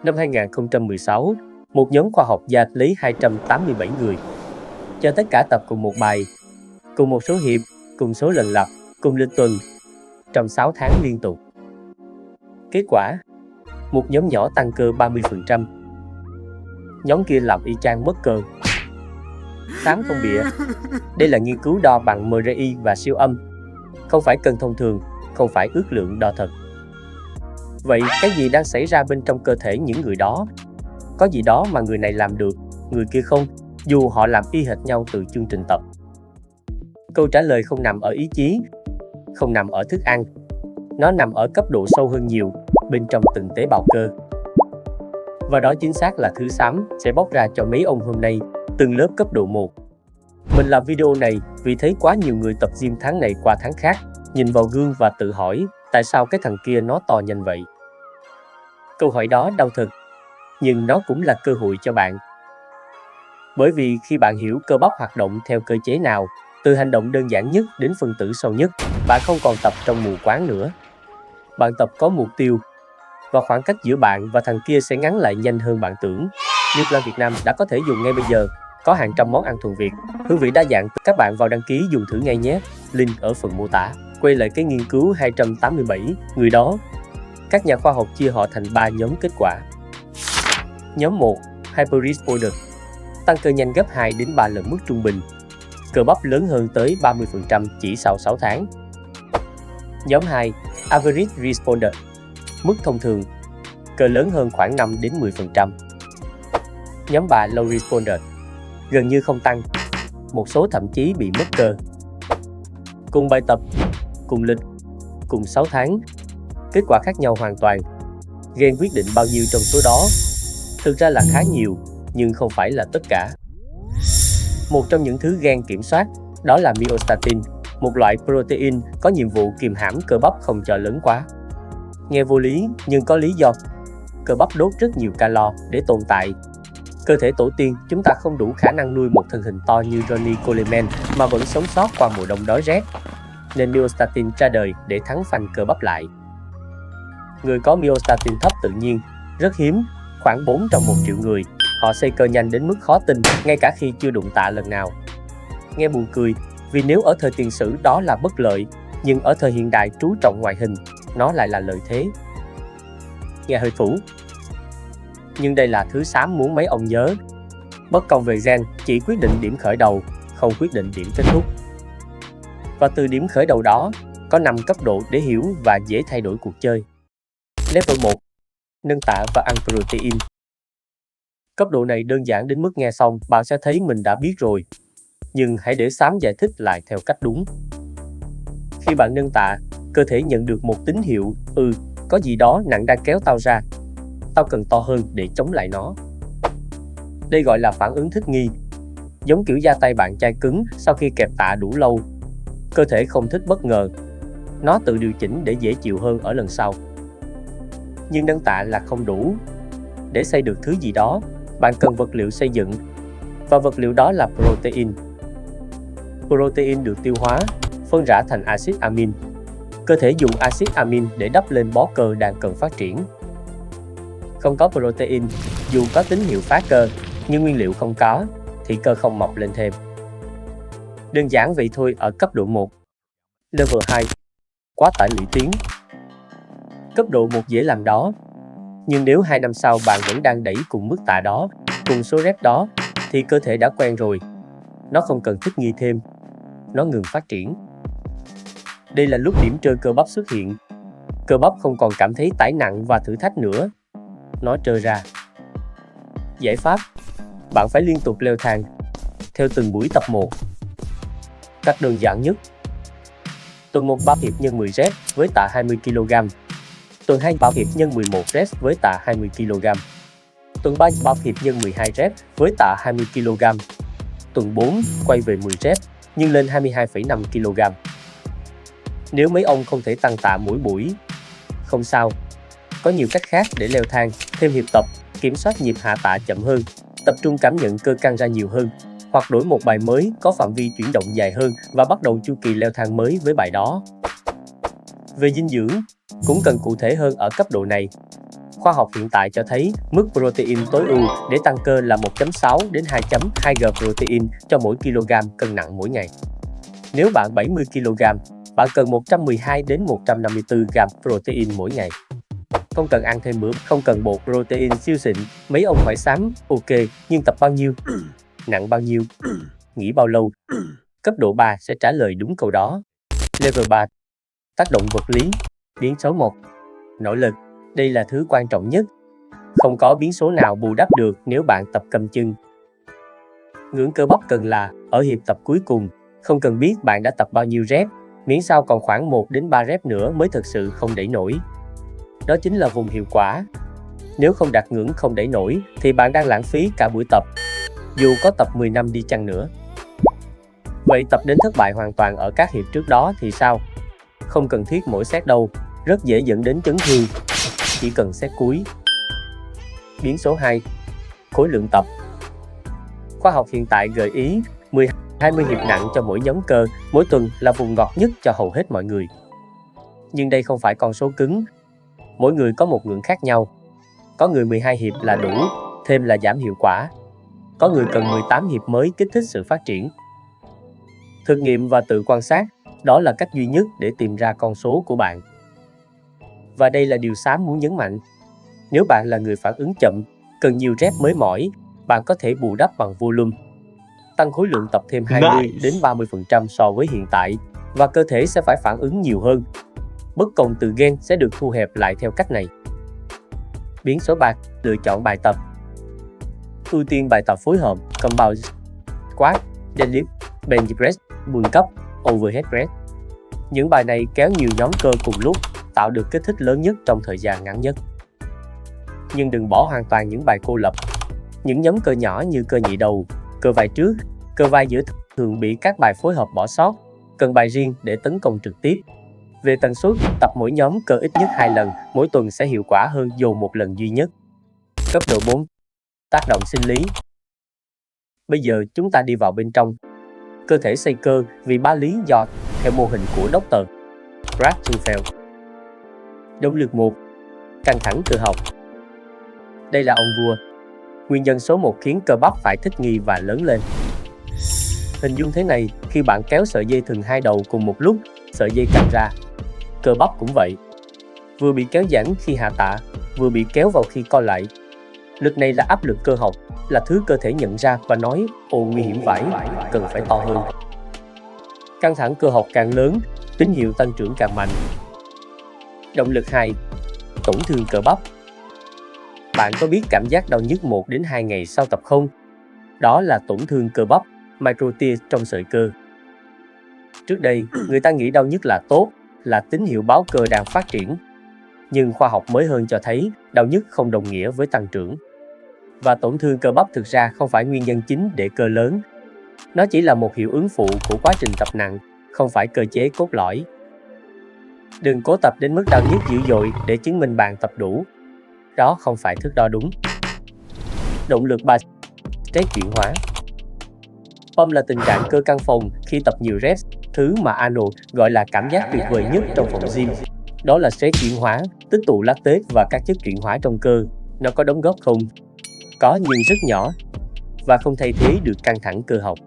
Năm 2016, một nhóm khoa học gia lấy 287 người, cho tất cả tập cùng một bài, cùng một số hiệp, cùng số lần lặp, cùng lịch tuần, trong 6 tháng liên tục. Kết quả, một nhóm nhỏ tăng cơ 30%, nhóm kia làm y chang mất cơ. Xám không bịa, đây là nghiên cứu đo bằng MRI và siêu âm, không phải cân thông thường, không phải ước lượng đo thật. Vậy cái gì đang xảy ra bên trong cơ thể những người đó? Có gì đó mà người này làm được, người kia không, dù họ làm y hệt nhau từ chương trình tập. Câu trả lời không nằm ở ý chí, không nằm ở thức ăn. Nó nằm ở cấp độ sâu hơn nhiều, bên trong từng tế bào cơ. Và đó chính xác là thứ Xám sẽ bóc ra cho mấy ông hôm nay, từng lớp cấp độ 1. Mình làm video này vì thấy quá nhiều người tập gym tháng này qua tháng khác, nhìn vào gương và tự hỏi tại sao cái thằng kia nó to nhanh vậy. Câu hỏi đó đau thật, nhưng nó cũng là cơ hội cho bạn. Bởi vì khi bạn hiểu cơ bắp hoạt động theo cơ chế nào, từ hành động đơn giản nhất đến phân tử sâu nhất, bạn không còn tập trong mù quáng nữa. Bạn tập có mục tiêu, và khoảng cách giữa bạn và thằng kia sẽ ngắn lại nhanh hơn bạn tưởng. New Plan Việt Nam đã có thể dùng ngay bây giờ, có hàng trăm món ăn thuần Việt, hương vị đa dạng. Các bạn vào đăng ký dùng thử ngay nhé, link ở phần mô tả. Quay lại cái nghiên cứu 287 người đó. Các nhà khoa học chia họ thành 3 nhóm kết quả. Nhóm 1, Hyper-Responder, tăng cơ nhanh gấp 2 đến 3 lần mức trung bình. Cơ bắp lớn hơn tới 30% chỉ sau 6 tháng. Nhóm 2, Average Responder, mức thông thường, cơ lớn hơn khoảng 5 đến 10%. Nhóm 3, Low Responder, gần như không tăng, một số thậm chí bị mất cơ. Cùng bài tập, cùng lịch, cùng 6 tháng, kết quả khác nhau hoàn toàn. Gen quyết định bao nhiêu trong số đó. Thực ra là khá nhiều, nhưng không phải là tất cả. Một trong những thứ gen kiểm soát, đó là myostatin, một loại protein có nhiệm vụ kiềm hãm cơ bắp không cho lớn quá. Nghe vô lý, nhưng có lý do. Cơ bắp đốt rất nhiều calo để tồn tại. Cơ thể tổ tiên chúng ta không đủ khả năng nuôi một thân hình to như Ronnie Coleman mà vẫn sống sót qua mùa đông đói rét. Nên myostatin ra đời để thắng phanh cơ bắp lại. Người có myostatin thấp tự nhiên, rất hiếm, khoảng 4 trong 1 triệu người. Họ xây cơ nhanh đến mức khó tin, ngay cả khi chưa đụng tạ lần nào. Nghe buồn cười, vì nếu ở thời tiền sử đó là bất lợi, nhưng ở thời hiện đại chú trọng ngoại hình, nó lại là lợi thế. Nghe hơi phủ. Nhưng đây là thứ Xám muốn mấy ông nhớ. Bất công về gen chỉ quyết định điểm khởi đầu, không quyết định điểm kết thúc. Và từ điểm khởi đầu đó, có 5 cấp độ để hiểu và dễ thay đổi cuộc chơi. Level 1, nâng tạ và ăn protein. Cấp độ này đơn giản đến mức nghe xong bạn sẽ thấy mình đã biết rồi. Nhưng hãy để Xám giải thích lại theo cách đúng. Khi bạn nâng tạ, cơ thể nhận được một tín hiệu, có gì đó nặng đang kéo tao ra. Tao cần to hơn để chống lại nó. Đây gọi là phản ứng thích nghi. Giống kiểu da tay bạn chai cứng sau khi kẹp tạ đủ lâu. Cơ thể không thích bất ngờ. Nó tự điều chỉnh để dễ chịu hơn ở lần sau. Nhưng nâng tạ là không đủ. Để xây được thứ gì đó, bạn cần vật liệu xây dựng. Và vật liệu đó là protein. Protein được tiêu hóa, phân rã thành axit amin. Cơ thể dùng axit amin để đắp lên bó cơ đang cần phát triển. Không có protein, dù có tín hiệu phá cơ, nhưng nguyên liệu không có, thì cơ không mọc lên thêm. Đơn giản vậy thôi ở cấp độ 1. Level 2, quá tải lũy tiến. Cấp độ 1 dễ làm đó. Nhưng nếu 2 năm sau bạn vẫn đang đẩy cùng mức tạ đó, cùng số rep đó, thì cơ thể đã quen rồi. Nó không cần thích nghi thêm. Nó ngừng phát triển. Đây là lúc điểm trơ cơ bắp xuất hiện. Cơ bắp không còn cảm thấy tải nặng và thử thách nữa. Nó trơ ra. Giải pháp, bạn phải liên tục leo thang, theo từng buổi tập 1. Cách đơn giản nhất. Tuần 1 3 hiệp nhân 10 rep với tạ 20 kg. Tuần 2 3 hiệp nhân 11 rep với tạ 20 kg. Tuần 3 3 hiệp nhân 12 rep với tạ 20 kg. Tuần 4 quay về 10 rep nhưng lên 22,5 kg. Nếu mấy ông không thể tăng tạ mỗi buổi, không sao. Có nhiều cách khác để leo thang, thêm hiệp tập, kiểm soát nhịp hạ tạ chậm hơn, tập trung cảm nhận cơ căng ra nhiều hơn, hoặc đổi một bài mới có phạm vi chuyển động dài hơn và bắt đầu chu kỳ leo thang mới với bài đó. Về dinh dưỡng, cũng cần cụ thể hơn ở cấp độ này. Khoa học hiện tại cho thấy mức protein tối ưu để tăng cơ là 1.6 đến 2.2 g protein cho mỗi kg cân nặng mỗi ngày. Nếu bạn 70 kg, bạn cần 112 đến 154 g protein mỗi ngày. Không cần ăn thêm bữa, không cần bột protein siêu xịn. Mấy ông hỏi xám, ok, nhưng tập bao nhiêu? Nặng bao nhiêu? Nghỉ bao lâu? Cấp độ 3 sẽ trả lời đúng câu đó. Level 3. Tác động vật lý. Biến số 1. Nỗ lực. Đây là thứ quan trọng nhất. Không có biến số nào bù đắp được nếu bạn tập cầm chân. Ngưỡng cơ bắp cần là ở hiệp tập cuối cùng. Không cần biết bạn đã tập bao nhiêu rep, miễn sao còn khoảng 1 đến 3 rep nữa mới thực sự không đẩy nổi. Đó chính là vùng hiệu quả. Nếu không đạt ngưỡng không đẩy nổi thì bạn đang lãng phí cả buổi tập, dù có tập 10 năm đi chăng nữa. Vậy tập đến thất bại hoàn toàn ở các hiệp trước đó thì sao? Không cần thiết mỗi set đâu, rất dễ dẫn đến chấn thương, chỉ cần set cuối. Biến số 2. Khối lượng tập. Khoa học hiện tại gợi ý 10-20 hiệp nặng cho mỗi nhóm cơ mỗi tuần là vùng ngọt nhất cho hầu hết mọi người. Nhưng đây không phải con số cứng. Mỗi người có một ngưỡng khác nhau. Có người 12 hiệp là đủ, thêm là giảm hiệu quả. Có người cần 18 hiệp mới kích thích sự phát triển. Thực nghiệm và tự quan sát, đó là cách duy nhất để tìm ra con số của bạn. Và đây là điều Xám muốn nhấn mạnh. Nếu bạn là người phản ứng chậm, cần nhiều rep mới mỏi, bạn có thể bù đắp bằng volume. Tăng khối lượng tập thêm 20 đến 30% so với hiện tại, và cơ thể sẽ phải phản ứng nhiều hơn. Bất công từ gen sẽ được thu hẹp lại theo cách này. Biến số 3. Lựa chọn bài tập. Ưu tiên bài tập phối hợp, compound squat, deadlift, bench press, pull up, overhead press. Những bài này kéo nhiều nhóm cơ cùng lúc, tạo được kích thích lớn nhất trong thời gian ngắn nhất. Nhưng đừng bỏ hoàn toàn những bài cô lập. Những nhóm cơ nhỏ như cơ nhị đầu, cơ vai trước, cơ vai giữa thường bị các bài phối hợp bỏ sót, cần bài riêng để tấn công trực tiếp. Về tần suất, tập mỗi nhóm cơ ít nhất 2 lần mỗi tuần sẽ hiệu quả hơn dồn một lần duy nhất. Cấp độ 4. Tác động sinh lý. Bây giờ chúng ta đi vào bên trong. Cơ thể xây cơ vì 3 lý do theo mô hình của Dr. Brad Tufeld. Động lực 1. Căng thẳng cơ học. Đây là ông vua. Nguyên nhân số 1 khiến cơ bắp phải thích nghi và lớn lên. Hình dung thế này, khi bạn kéo sợi dây thừng hai đầu cùng một lúc, sợi dây căng ra. Cơ bắp cũng vậy. Vừa bị kéo giãn khi hạ tạ, vừa bị kéo vào khi co lại. Lực này là áp lực cơ học, là thứ cơ thể nhận ra và nói, ồ nguy hiểm vãi, cần phải to hơn. Căng thẳng cơ học càng lớn, tín hiệu tăng trưởng càng mạnh. Động lực 2. Tổn thương cơ bắp. Bạn có biết cảm giác đau nhức 1 đến 2 ngày sau tập không? Đó là tổn thương cơ bắp, micro tear trong sợi cơ. Trước đây, người ta nghĩ đau nhức là tốt, là tín hiệu báo cơ đang phát triển. Nhưng khoa học mới hơn cho thấy đau nhức không đồng nghĩa với tăng trưởng. Và tổn thương cơ bắp thực ra không phải nguyên nhân chính để cơ lớn. Nó chỉ là một hiệu ứng phụ của quá trình tập nặng, không phải cơ chế cốt lõi. Đừng cố tập đến mức đau nhức dữ dội để chứng minh bạn tập đủ. Đó không phải thước đo đúng. Động lực 3. Stress chuyển hóa. PUM là tình trạng cơ căng phồng khi tập nhiều reps, thứ mà Arnold gọi là cảm giác tuyệt vời nhất trong phòng gym. Đó là stress chuyển hóa, tích tụ lactate và các chất chuyển hóa trong cơ. Nó có đóng góp không? Có nhưng rất nhỏ, và không thay thế được căng thẳng cơ học.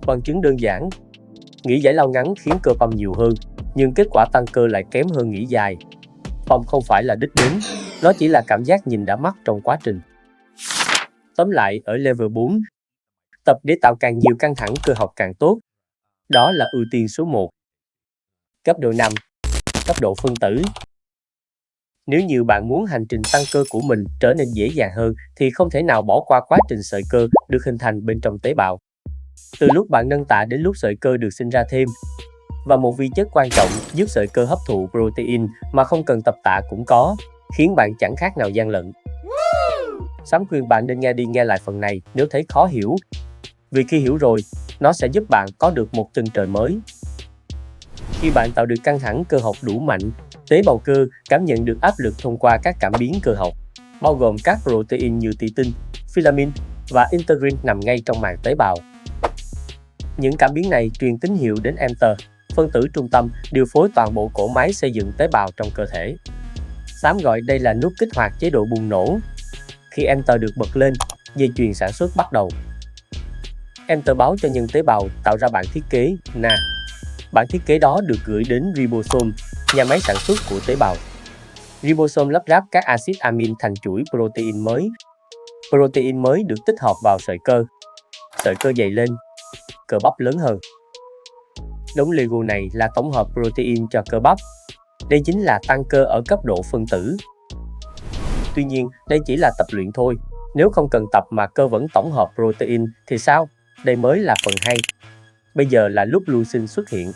Bằng chứng đơn giản, nghỉ giải lao ngắn khiến cơ PUM nhiều hơn, nhưng kết quả tăng cơ lại kém hơn nghỉ dài. PUM không phải là đích đến, nó chỉ là cảm giác nhìn đã mắt trong quá trình. Tóm lại, ở level 4, tập để tạo càng nhiều căng thẳng cơ học càng tốt. Đó là ưu tiên số 1. Cấp độ 5. Cấp độ phân tử. Nếu như bạn muốn hành trình tăng cơ của mình trở nên dễ dàng hơn thì không thể nào bỏ qua quá trình sợi cơ được hình thành bên trong tế bào. Từ lúc bạn nâng tạ đến lúc sợi cơ được sinh ra thêm. Và một vi chất quan trọng giúp sợi cơ hấp thụ protein mà không cần tập tạ cũng có, khiến bạn chẳng khác nào gian lận. Xám khuyên bạn nên nghe đi nghe lại phần này nếu thấy khó hiểu. Vì khi hiểu rồi, nó sẽ giúp bạn có được một chân trời mới. Khi bạn tạo được căng thẳng cơ học đủ mạnh, tế bào cơ cảm nhận được áp lực thông qua các cảm biến cơ học, bao gồm các protein như titin, filamin và integrin nằm ngay trong màng tế bào. Những cảm biến này truyền tín hiệu đến mTOR, phân tử trung tâm điều phối toàn bộ cỗ máy xây dựng tế bào trong cơ thể. Xám gọi đây là nút kích hoạt chế độ bùng nổ. Khi Enter được bật lên, dây chuyền sản xuất bắt đầu. Enter báo cho nhân tế bào tạo ra bản thiết kế Na. Bản thiết kế đó được gửi đến ribosome, nhà máy sản xuất của tế bào. Ribosome lắp ráp các axit amin thành chuỗi protein mới. Protein mới được tích hợp vào sợi cơ. Sợi cơ dày lên, cơ bắp lớn hơn. Đống Lego này là tổng hợp protein cho cơ bắp. Đây chính là tăng cơ ở cấp độ phân tử. Tuy nhiên, đây chỉ là tập luyện thôi. Nếu không cần tập mà cơ vẫn tổng hợp protein thì sao? Đây mới là phần hay. Bây giờ là lúc leucine xuất hiện.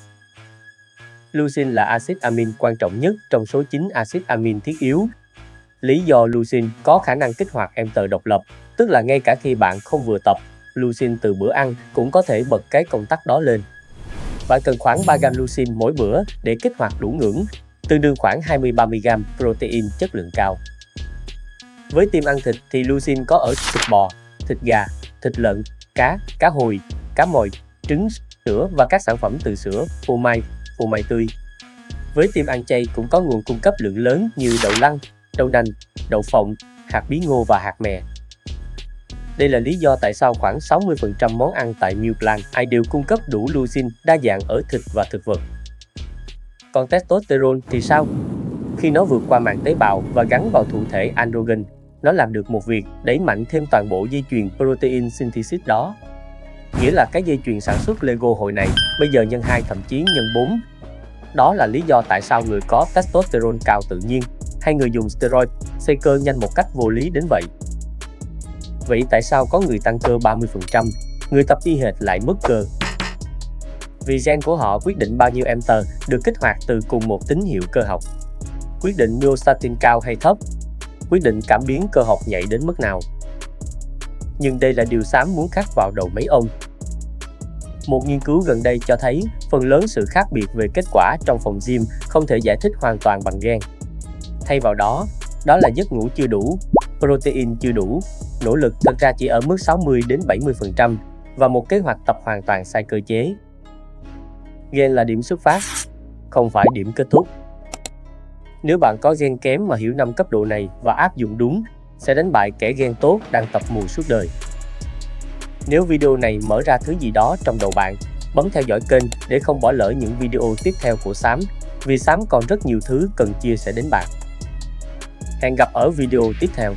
Leucine là axit amin quan trọng nhất trong số 9 axit amin thiết yếu. Lý do leucine có khả năng kích hoạt Enter độc lập, tức là ngay cả khi bạn không vừa tập, leucine từ bữa ăn cũng có thể bật cái công tắc đó lên. Bạn cần khoảng 3 gram leucine mỗi bữa để kích hoạt đủ ngưỡng, tương đương khoảng 20-30 gram protein chất lượng cao. Với team ăn thịt thì leucine có ở thịt bò, thịt gà, thịt lợn, cá hồi, cá mòi, trứng, sữa và các sản phẩm từ sữa, phô mai tươi. Với team ăn chay cũng có nguồn cung cấp lượng lớn như đậu lăng, đậu nành, đậu phộng, hạt bí ngô và hạt mè. Đây là lý do tại sao khoảng 60% món ăn tại Meal Plan đều cung cấp đủ leucine đa dạng ở thịt và thực vật. Còn testosterone thì sao? Khi nó vượt qua màng tế bào và gắn vào thụ thể androgen, nó làm được một việc đẩy mạnh thêm toàn bộ dây chuyền protein synthesis đó. Nghĩa là cái dây chuyền sản xuất Lego hồi này bây giờ nhân 2 thậm chí nhân 4. Đó là lý do tại sao người có testosterone cao tự nhiên hay người dùng steroid xây cơ nhanh một cách vô lý đến vậy. Vậy tại sao có người tăng cơ 30%, người tập y hệt lại mất cơ? Vì gen của họ quyết định bao nhiêu Enter được kích hoạt từ cùng một tín hiệu cơ học. Quyết định myostatin cao hay thấp. Quyết định cảm biến cơ học nhạy đến mức nào. Nhưng đây là điều Xám muốn khắc vào đầu mấy ông. Một nghiên cứu gần đây cho thấy phần lớn sự khác biệt về kết quả trong phòng gym không thể giải thích hoàn toàn bằng gen. Thay vào đó là giấc ngủ chưa đủ, protein chưa đủ, nỗ lực thật ra chỉ ở mức 60-70% và một kế hoạch tập hoàn toàn sai cơ chế. Gen là điểm xuất phát, không phải điểm kết thúc. Nếu bạn có gen kém mà hiểu 5 cấp độ này và áp dụng đúng, sẽ đánh bại kẻ gen tốt đang tập mù suốt đời. Nếu video này mở ra thứ gì đó trong đầu bạn, bấm theo dõi kênh để không bỏ lỡ những video tiếp theo của Xám, vì Xám còn rất nhiều thứ cần chia sẻ đến bạn. Hẹn gặp ở video tiếp theo.